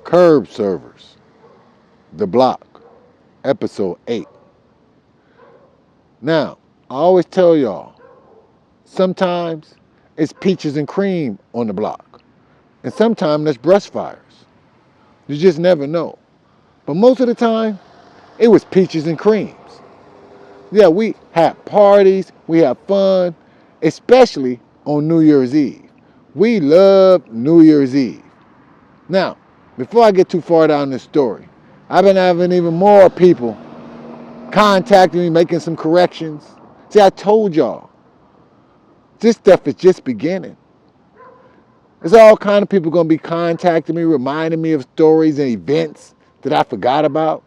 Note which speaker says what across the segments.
Speaker 1: Curb Servers, The Block, Episode 8. Now, I always tell y'all, sometimes it's peaches and cream on the block, and sometimes there's brush fires. You just never know. But most of the time, it was peaches and creams. Yeah, we had parties, we had fun, especially on New Year's Eve. We love New Year's Eve. Now, before I get too far down this story, I've been having even more people contacting me, making some corrections. See, I told y'all, this stuff is just beginning. There's all kind of people going to be contacting me, reminding me of stories and events that I forgot about.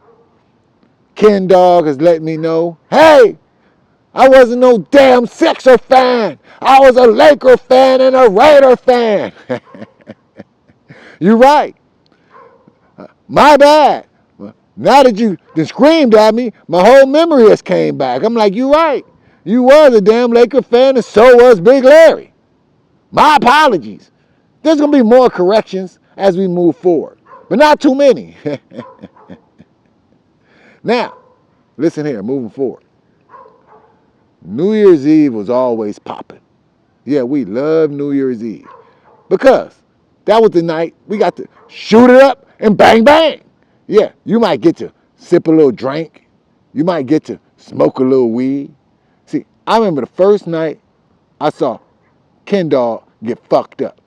Speaker 1: Ken Dog has let me know, hey, I wasn't no damn Sixer fan. I was a Laker fan and a Raider fan. You're right. My bad. Now that you screamed at me, my whole memory has came back. I'm like, you're right. You was a damn Laker fan and so was Big Larry. My apologies. There's going to be more corrections as we move forward, but not too many. Now, listen here, moving forward. New Year's Eve was always popping. Yeah, we love New Year's Eve because that was the night we got to shoot it up and bang, bang. Yeah, you might get to sip a little drink. You might get to smoke a little weed. See, I remember the first night I saw Ken Dog get fucked up.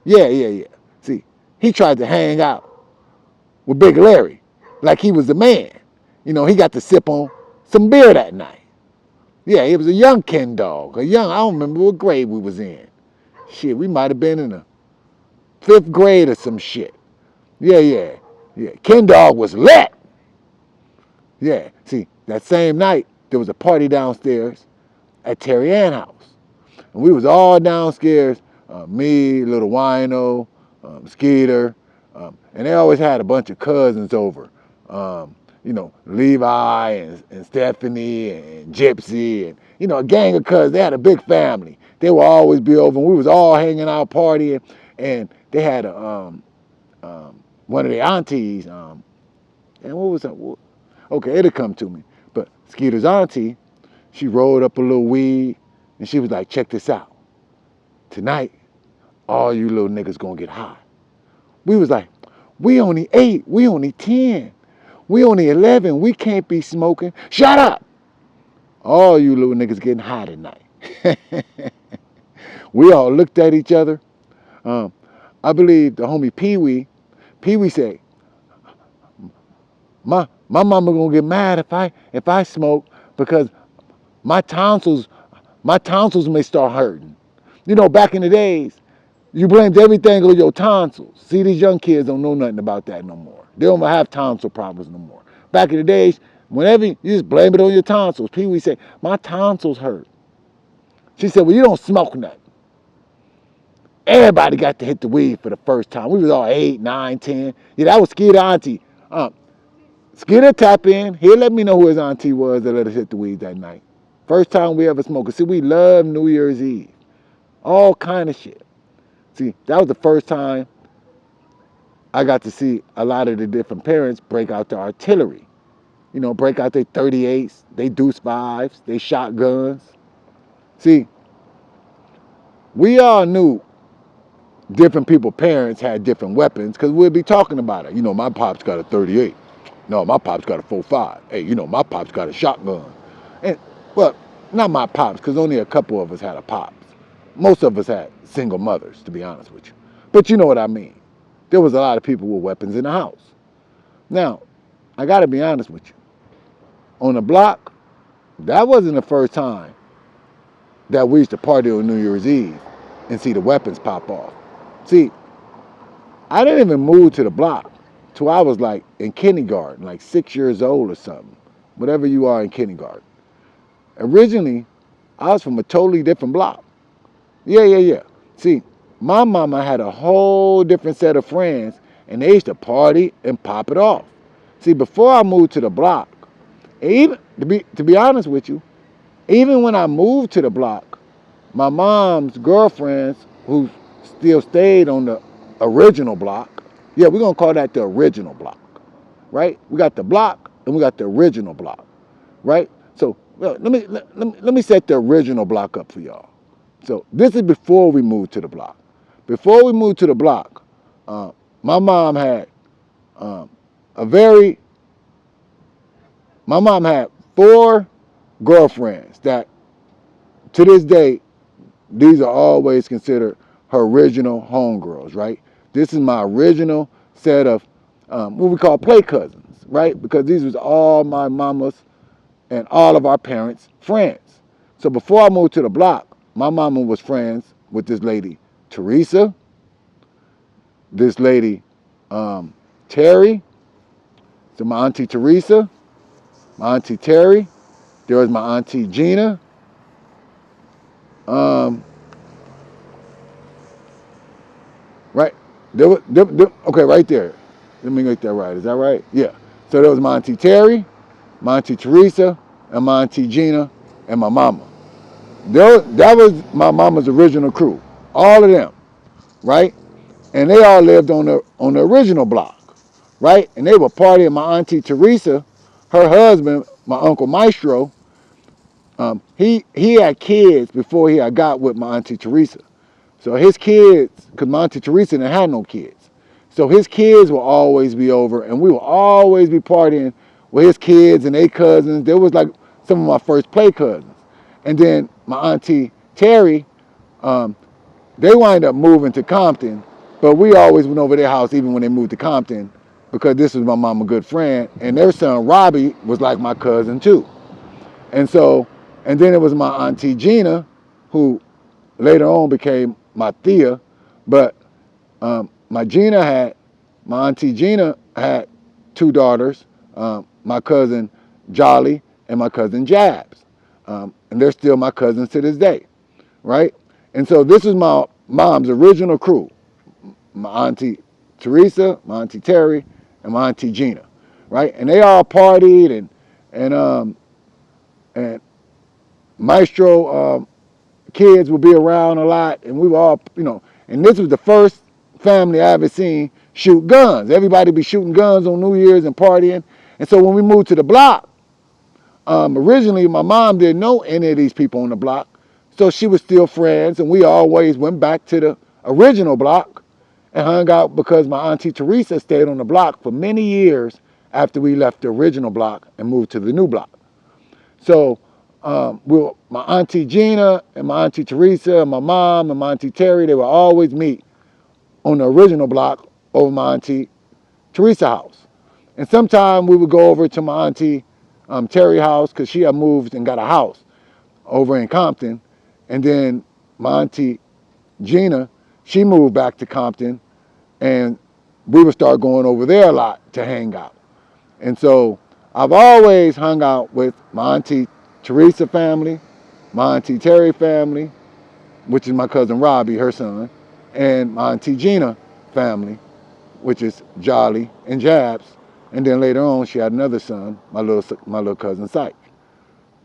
Speaker 1: Yeah. See, he tried to hang out with Big Larry like he was the man. You know, he got to sip on some beer that night. Yeah, it was a young Ken Dog. I don't remember what grade we was in. Shit, we might have been in the 5th grade or some shit. Yeah. Ken Dog was lit. Yeah, see, that same night, there was a party downstairs at Terry Ann's house. And we was all downstairs, me, Little Wino, Skeeter, and they always had a bunch of cousins over. Levi and Stephanie and Gypsy and, a gang of cousins. They had a big family. They would always be over, and we was all hanging out, partying, and they had one of their aunties, and what was that? Okay, it'll come to me. But Skeeter's auntie, she rolled up a little weed, and she was like, check this out. Tonight, all you little niggas gonna get high. We was like, we only 8, we only 10, we only 11, we can't be smoking. Shut up! All you little niggas getting high tonight. We all looked at each other. I believe the homie Pee-wee said, my mama gonna get mad if I smoke because my tonsils may start hurting. Back in the days, you blamed everything on your tonsils. See, these young kids don't know nothing about that no more. They don't have tonsil problems no more. Back in the days, whenever you just blame it on your tonsils. Pee-wee said, my tonsils hurt. She said, well, you don't smoke nothing. Everybody got to hit the weed for the first time. We was all 8, 9, 10. Yeah, that was Skeeter auntie. Skeeter tap in. He'll let me know who his auntie was that let us hit the weed that night. First time we ever smoked. See, we love New Year's Eve. All kind of shit. See, that was the first time I got to see a lot of the different parents break out the artillery. Break out their 38s, they deuce 5s, they shotguns. See, we all knew different people's parents had different weapons because we'd be talking about it. My pop's got a 38. No, my pop's got a 4.5. Hey, my pop's got a shotgun. And, well, not my pops, because only a couple of us had a pops. Most of us had single mothers, to be honest with you. But you know what I mean. There was a lot of people with weapons in the house. Now, I got to be honest with you. On the block, that wasn't the first time that we used to party on New Year's Eve and see the weapons pop off. See, I didn't even move to the block till I was like in kindergarten, like 6 years old or something. Whatever you are in kindergarten. Originally, I was from a totally different block. Yeah. See, my mama had a whole different set of friends, and they used to party and pop it off. See, before I moved to the block, even to be honest with you, even when I moved to the block, my mom's girlfriends, who still stayed on the original block, Yeah, we're gonna call that the original block, right? We got the block and we got the original block, right? So let me set the original block up for y'all. So this is before we moved to the block. Before we moved to the block, my mom had um, a very my mom had 4 girlfriends that to this day these are always considered her original homegirls, right? This is my original set of what we call play cousins, right? Because these was all my mama's and all of our parents' friends. So before I moved to the block, my mama was friends with this lady, Teresa, this lady, Terry, so my auntie Teresa, my auntie Terry, there was my auntie Gina, um, right? Okay, right there. Let me get that right. Is that right? Yeah. So there was my auntie Terry, my auntie Teresa, and my auntie Gina, and my mama. That was my mama's original crew. All of them, right? And they all lived on the original block, right? And they were partying. My auntie Teresa, her husband, my uncle Maestro, he had kids before he had got with my auntie Teresa. So his kids, because my auntie Teresa didn't have no kids. So his kids will always be over, and we will always be partying with his kids and their cousins. There was like some of my first play cousins. And then my auntie Terry, they wind up moving to Compton, but we always went over their house even when they moved to Compton because this was my mama good friend, and their son Robbie was like my cousin too. And so, and then it was my auntie Gina, who later on became my Thea, but my auntie Gina had 2 daughters, my cousin Jolly and my cousin Jabs, and they're still my cousins to this day, right? And so this is my mom's original crew: my auntie Teresa, my auntie Terry, and my auntie Gina, right? And they all partied and Maestro kids would be around a lot, and we were all, and this was the first family I ever seen shoot guns. Everybody be shooting guns on New Year's and partying. And so when we moved to the block, originally my mom didn't know any of these people on the block, so she was still friends, and we always went back to the original block and hung out because my auntie Teresa stayed on the block for many years after we left the original block and moved to the new block. So my auntie Gina and my auntie Teresa and my mom and my auntie Terry, they would always meet on the original block over my auntie Teresa's house. And sometimes we would go over to my auntie Terry's house because she had moved and got a house over in Compton. And then my auntie Gina, she moved back to Compton, and we would start going over there a lot to hang out. And so I've always hung out with my auntie Teresa family, my auntie Terry family, which is my cousin Robbie, her son, and my auntie Gina family, which is Jolly and Jabs. And then later on, she had another son, my little cousin Syke.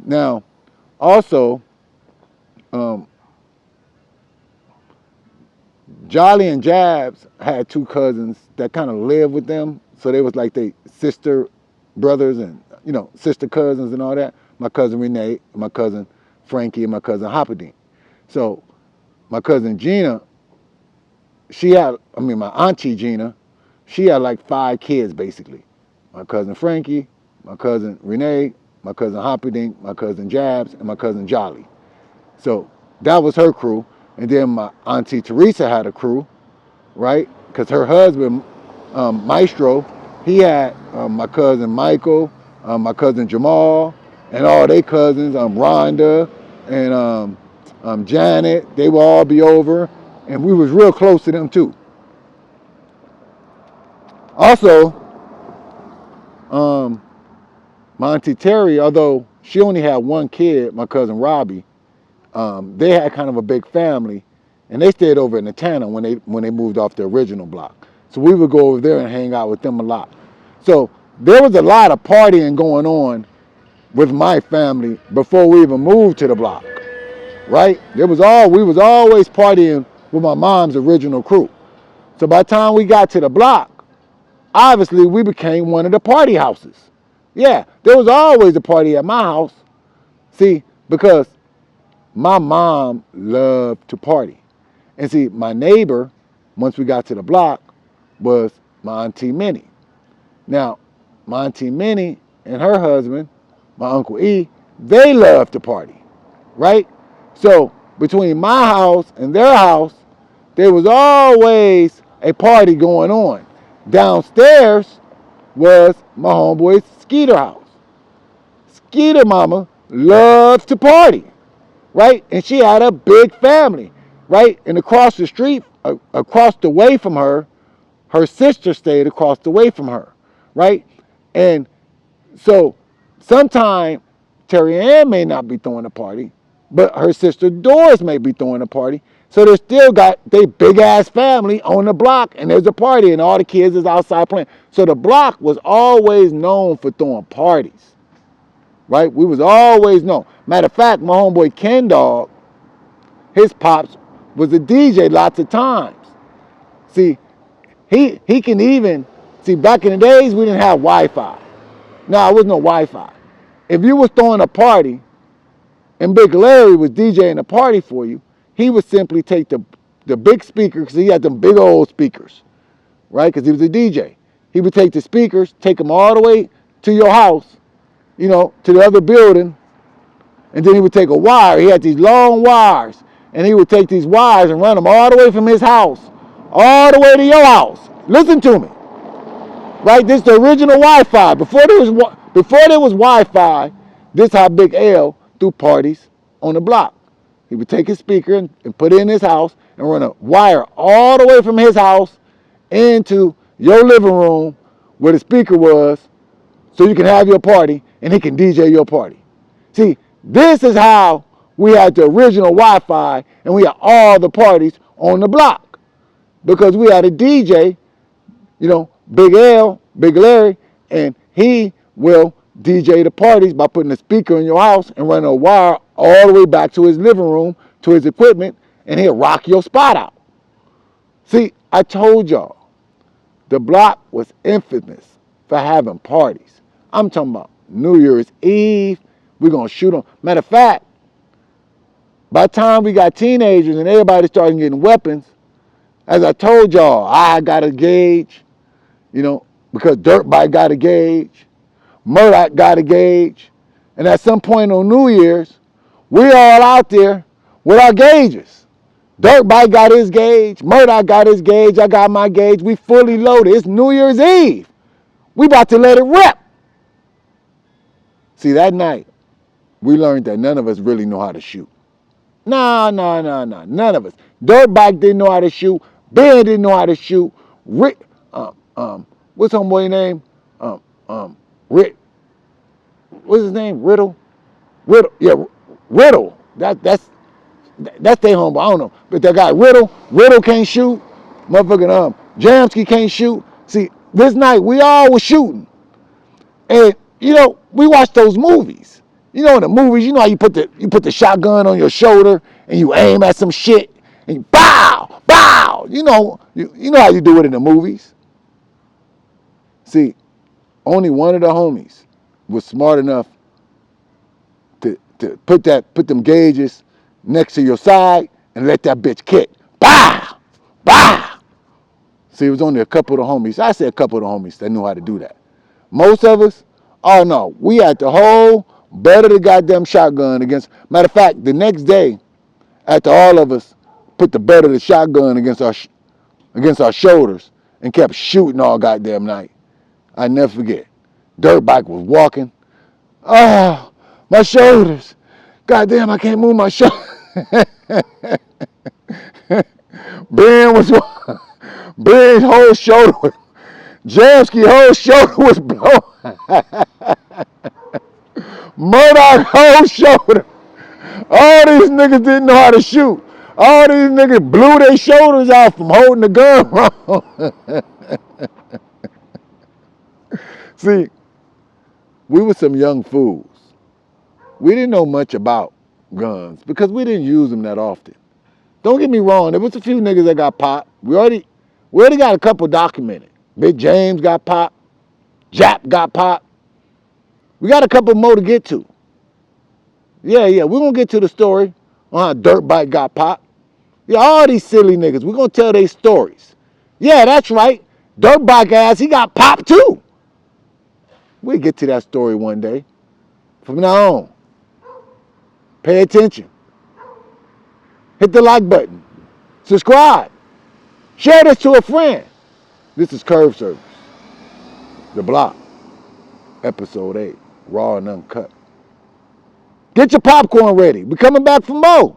Speaker 1: Now, also, Jolly and Jabs had 2 cousins that kind of lived with them, so they was like they sister brothers and sister cousins and all that. My cousin Renee, my cousin Frankie, and my cousin Hoppadine. So my cousin Gina, my auntie Gina, she had like 5 kids basically. My cousin Frankie, my cousin Renee, my cousin Hoppadine, my cousin Jabs, and my cousin Jolly. So that was her crew. And then my auntie Teresa had a crew, right? Because her husband, Maestro, he had my cousin Michael, my cousin Jamal, and all their cousins, Rhonda and Janet. They would all be over, and we was real close to them too. Also, my auntie Terry, although she only had 1 kid, my cousin Robbie, they had kind of a big family, and they stayed over in Atlanta when they moved off the original block. So we would go over there and hang out with them a lot. So there was a lot of partying going on with my family before we even moved to the block, right? We was always partying with my mom's original crew. So by the time we got to the block, obviously we became one of the party houses. Yeah, there was always a party at my house. See, because my mom loved to party. And see, my neighbor, once we got to the block, was my Auntie Minnie. Now, my Auntie Minnie and her husband, my Uncle E, they love to party, right? So between my house and their house, there was always a party going on. Downstairs was my homeboy's Skeeter house. Skeeter mama loves to party, right? And she had a big family, right? And across the street, across the way from her, her sister stayed across the way from her, right? And so sometime Terry Ann may not be throwing a party, but her sister Doris may be throwing a party. So they still got they big ass family on the block, and there's a party, and all the kids is outside playing. So the block was always known for throwing parties, right? We was always known. Matter of fact, my homeboy Ken Dog, his pops was a DJ lots of times. See, he can even see back in the days we didn't have Wi-Fi. No, it was no Wi-Fi. If you was throwing a party and Big Larry was DJing a party for you, he would simply take the big speaker, because he had them big old speakers, right? Because he was a DJ. He would take the speakers, take them all the way to your house, to the other building, and then he would take a wire. He had these long wires, and he would take these wires and run them all the way from his house, all the way to your house. Listen to me, right? This is the original Wi-Fi. Before there was Wi-Fi, this is how Big L threw parties on the block. He would take his speaker and put it in his house and run a wire all the way from his house into your living room where the speaker was, so you can have your party and he can DJ your party. See, this is how we had the original Wi-Fi and we had all the parties on the block, because we had a DJ, Big L, Big Larry, and he will DJ the parties by putting a speaker in your house and running a wire all the way back to his living room, to his equipment, and he'll rock your spot out. See, I told y'all, the block was infamous for having parties. I'm talking about New Year's Eve, we're going to shoot them. Matter of fact, by the time we got teenagers and everybody started getting weapons, as I told y'all, I got a gauge, because Dirt Bike got a gauge, Murdoch got a gauge, and at some point on New Year's, we all out there with our gauges. Dirt Bike got his gauge, Murdoch got his gauge, I got my gauge, we fully loaded. It's New Year's Eve. We about to let it rip. See, that night, we learned that none of us really know how to shoot. No, none of us. Dirt Bike didn't know how to shoot. Ben didn't know how to shoot. Rick, what's homeboy's name? Rick, what's his name? Riddle, yeah, Riddle. That's their homeboy. I don't know, but that guy Riddle can't shoot. Motherfucking Jamsky can't shoot. See, this night we all was shooting, and we watched those movies. In the movies, how you put the shotgun on your shoulder and you aim at some shit and you bow, bow. You know how you do it in the movies. See, only one of the homies was smart enough to put them gauges next to your side and let that bitch kick. Bow, bow. See, it was only a couple of the homies. I said a couple of the homies that knew how to do that. Most of us, oh no, we had the whole butt of the goddamn shotgun against. Matter of fact, the next day, after all of us put the butt of the shotgun against our shoulders and kept shooting all goddamn night, I never forget. Dirt Bike was walking. Oh, my shoulders. Goddamn, I can't move my shoulders. Ben's whole shoulder, Jamsky's whole shoulder was blown. Murdoch's whole shoulder. All these niggas didn't know how to shoot. All these niggas blew their shoulders out from holding the gun wrong. See, we were some young fools. We didn't know much about guns because we didn't use them that often. Don't get me wrong, there was a few niggas that got popped. We already got a couple documented. Big James got popped. Jap got popped. We got a couple more to get to. Yeah, we're going to get to the story on how Dirt Bike got popped. Yeah, all these silly niggas, we're going to tell their stories. Yeah, that's right. Dirt Bike ass, he got popped too. We'll get to that story one day. From now on, pay attention. Hit the like button. Subscribe. Share this to a friend. This is Curve Service. The Block. Episode 8. Raw and uncut. Get your popcorn ready. We're coming back for more.